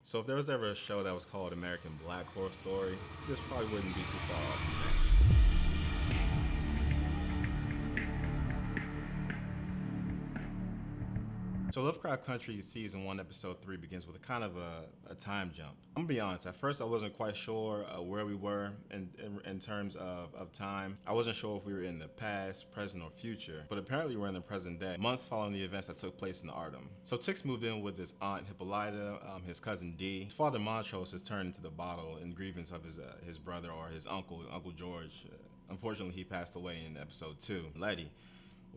So if there was ever a show that was called American Black Horror Story, this probably wouldn't be too far off from that. So Lovecraft Country Season 1, Episode 3 begins with a kind of a time jump. I'm gonna be honest, at first I wasn't quite sure where we were in terms of time. I wasn't sure if we were in the past, present, or future, but apparently we're in the present day, months following the events that took place in the Artem. So Tix moved in with his aunt Hippolyta, his cousin Dee. His father Montrose has turned into the bottle in grievance of his brother or his Uncle George. Unfortunately, he passed away in Episode 2.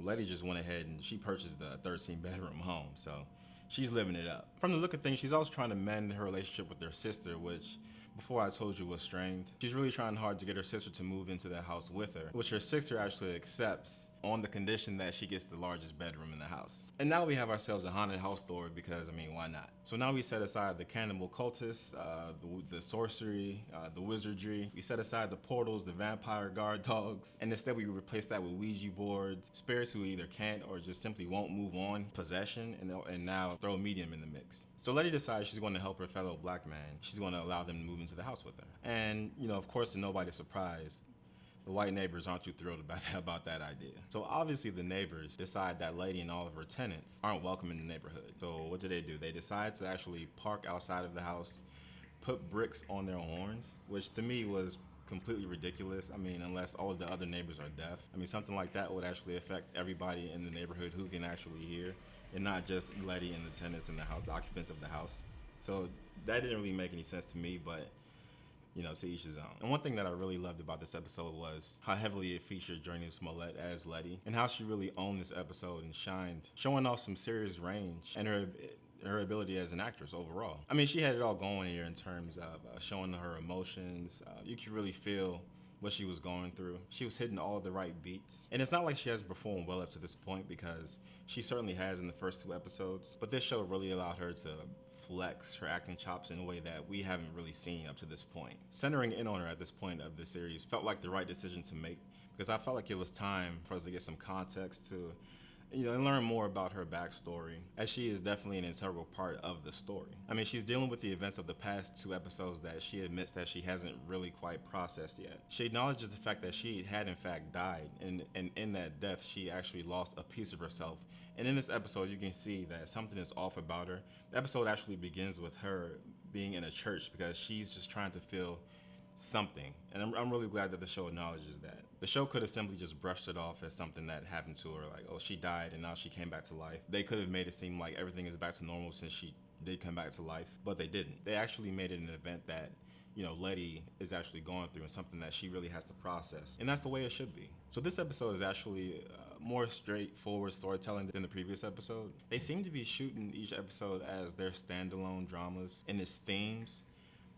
Letty just went ahead and she purchased the 13-bedroom home, so she's living it up. From the look of things, she's also trying to mend her relationship with her sister, which before I told you was strained. She's really trying hard to get her sister to move into the house with her, which her sister actually accepts on the condition that she gets the largest bedroom in the house. And now we have ourselves a haunted house story because, I mean, why not? So now we set aside the cannibal cultists, the sorcery, the wizardry. We set aside the portals, the vampire guard dogs, and instead we replace that with Ouija boards, spirits who either can't or just simply won't move on, possession, and now throw a medium in the mix. So Letty decides she's going to help her fellow black man. She's going to allow them to move into the house with her. And, you know, of course, to nobody's surprise, the white neighbors aren't too thrilled about that idea. So obviously the neighbors decide that Lady and all of her tenants aren't welcome in the neighborhood. So what do? They decide to actually park outside of the house, put bricks on their horns, which to me was completely ridiculous. I mean, unless all of the other neighbors are deaf. I mean, something like that would actually affect everybody in the neighborhood who can actually hear, and not just Letty and the tenants in the house, the occupants of the house. So that didn't really make any sense to me, but you know, to each his own. And one thing that I really loved about this episode was how heavily it featured Journey Smollett as Letty, and how she really owned this episode and shined, showing off some serious range and her ability as an actress overall. I mean, she had it all going here in terms of showing her emotions. You could really feel what she was going through. She was hitting all the right beats. And it's not like she hasn't performed well up to this point, because she certainly has in the first 2 episodes, but this show really allowed her to flex her acting chops in a way that we haven't really seen up to this point. Centering in on her at this point of the series felt like the right decision to make, because I felt like it was time for us to get some context to, you know, and learn more about her backstory, as she is definitely an integral part of the story. I mean, she's dealing with the events of the past 2 episodes that she admits that she hasn't really quite processed yet. She acknowledges the fact that she had in fact died, and in that death, she actually lost a piece of herself. And in this episode, you can see that something is off about her. The episode actually begins with her being in a church because she's just trying to feel something, and I'm really glad that the show acknowledges that. The show could have simply just brushed it off as something that happened to her, like, oh, she died and now she came back to life. They could have made it seem like everything is back to normal since she did come back to life, but they didn't. They actually made it an event that, you know, Letty is actually going through, and something that she really has to process. And that's the way it should be. So this episode is actually more straightforward storytelling than the previous episode. They seem to be shooting each episode as their standalone dramas and its themes,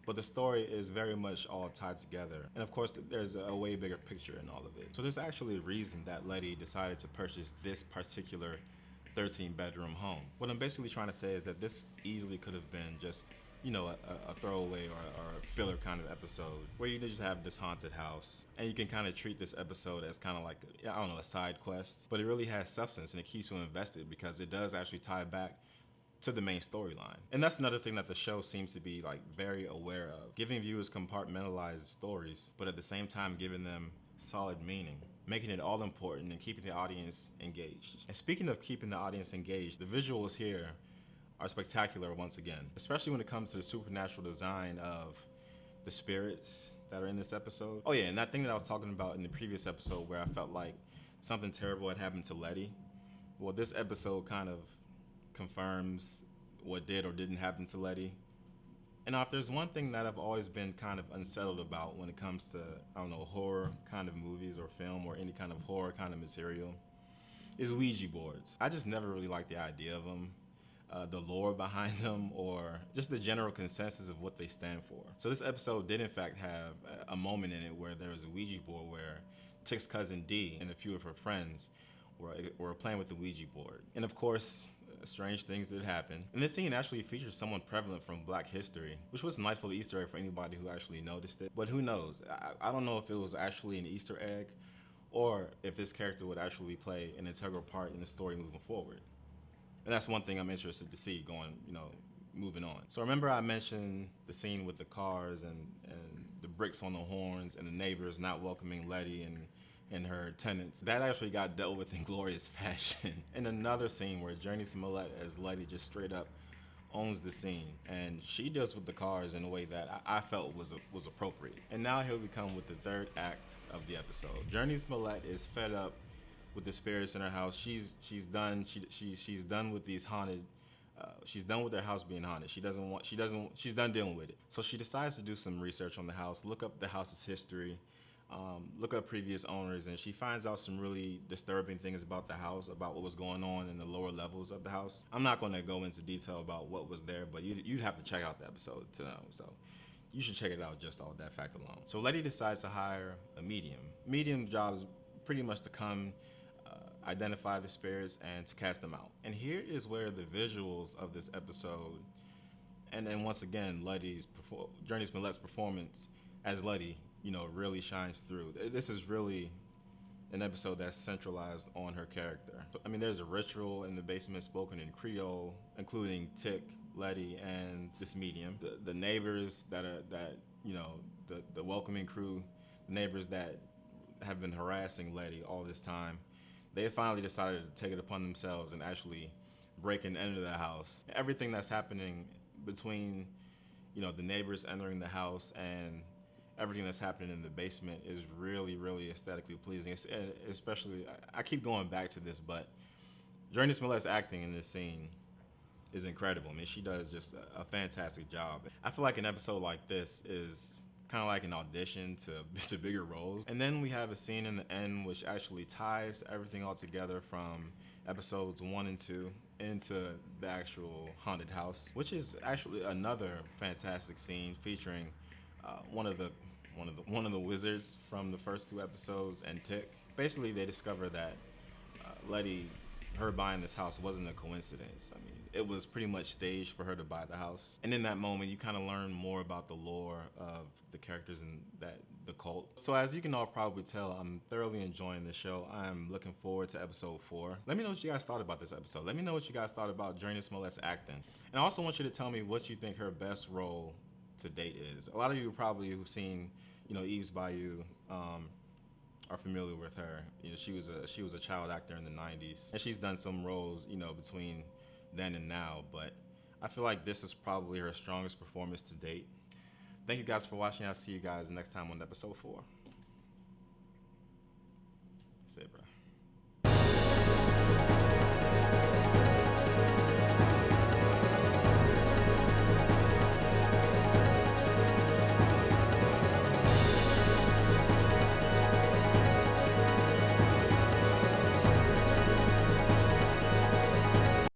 but the story is very much all tied together. And of course, there's a way bigger picture in all of it. So there's actually a reason that Letty decided to purchase this particular 13-bedroom home. What I'm basically trying to say is that this easily could have been just, you know, a throwaway or a filler kind of episode where you just have this haunted house, and you can kind of treat this episode as kind of like, I don't know, a side quest, but it really has substance and it keeps you invested because it does actually tie back to the main storyline. And that's another thing that the show seems to be like very aware of, giving viewers compartmentalized stories, but at the same time giving them solid meaning, making it all important and keeping the audience engaged. And speaking of keeping the audience engaged, the visuals here are spectacular once again, especially when it comes to the supernatural design of the spirits that are in this episode. Oh yeah, and that thing that I was talking about in the previous episode where I felt like something terrible had happened to Letty, well, this episode kind of confirms what did or didn't happen to Letty. And if there's one thing that I've always been kind of unsettled about when it comes to, I don't know, horror kind of movies or film or any kind of horror kind of material, is Ouija boards. I just never really liked the idea of them, the lore behind them, or just the general consensus of what they stand for. So this episode did in fact have a moment in it where there was a Ouija board where Tick's cousin Dee and a few of her friends were playing with the Ouija board. And of course, strange things did happen. And this scene actually features someone prevalent from Black history, which was a nice little Easter egg for anybody who actually noticed it. But who knows? I don't know if it was actually an Easter egg or if this character would actually play an integral part in the story moving forward. And that's one thing I'm interested to see going, you know, moving on. So remember I mentioned the scene with the cars and the bricks on the horns and the neighbors not welcoming Letty and her tenants. That actually got dealt with in glorious fashion. In another scene where Journey Smollett as Letty just straight up owns the scene, and she deals with the cars in a way that I felt was appropriate. And now here we come with the third act of the episode. Journey Smollett is fed up with the spirits in her house. She's done with these haunted. She's done with their house being haunted. She's done dealing with it. So she decides to do some research on the house, look up the house's history, look up previous owners, and she finds out some really disturbing things about the house, about what was going on in the lower levels of the house. I'm not going to go into detail about what was there, but you'd have to check out the episode to know. So you should check it out just off that fact alone. So Letty decides to hire a medium. Medium job is pretty much to come identify the spirits and to cast them out. And here is where the visuals of this episode, and then once again, Journey Smollett's performance as Letty, really shines through. This is really an episode that's centralized on her character. I mean, there's a ritual in the basement spoken in Creole, including Tick, Letty, and this medium. The neighbors the welcoming crew, the neighbors that have been harassing Letty all this time, they finally decided to take it upon themselves and actually break and enter the house. Everything that's happening between, the neighbors entering the house and everything that's happening in the basement is really, really aesthetically pleasing. Especially, I keep going back to this, but Journey Smollett's acting in this scene is incredible. I mean, she does just a fantastic job. I feel like an episode like this is kind of like an audition to bigger roles. And then we have a scene in the end which actually ties everything all together from episodes 1 and 2 into the actual haunted house, which is actually another fantastic scene featuring one of the wizards from the first 2 episodes and Tick. Basically, they discover that Letty, her buying this house wasn't a coincidence. I mean, it was pretty much staged for her to buy the house. And in that moment, you kind of learn more about the lore of the characters in the cult. So as you can all probably tell, I'm thoroughly enjoying the show. I'm looking forward to episode 4. Let me know what you guys thought about this episode. Let me know what you guys thought about Journey Smollett's acting. And I also want you to tell me what you think her best role to date is. A lot of you probably who've seen, Eve's Bayou, are familiar with her. She was a child actor in the 90s, and she's done some roles, between then and now, but I feel like this is probably her strongest performance to date. Thank you guys for watching. I'll see you guys next time on episode 4. That's it, bro.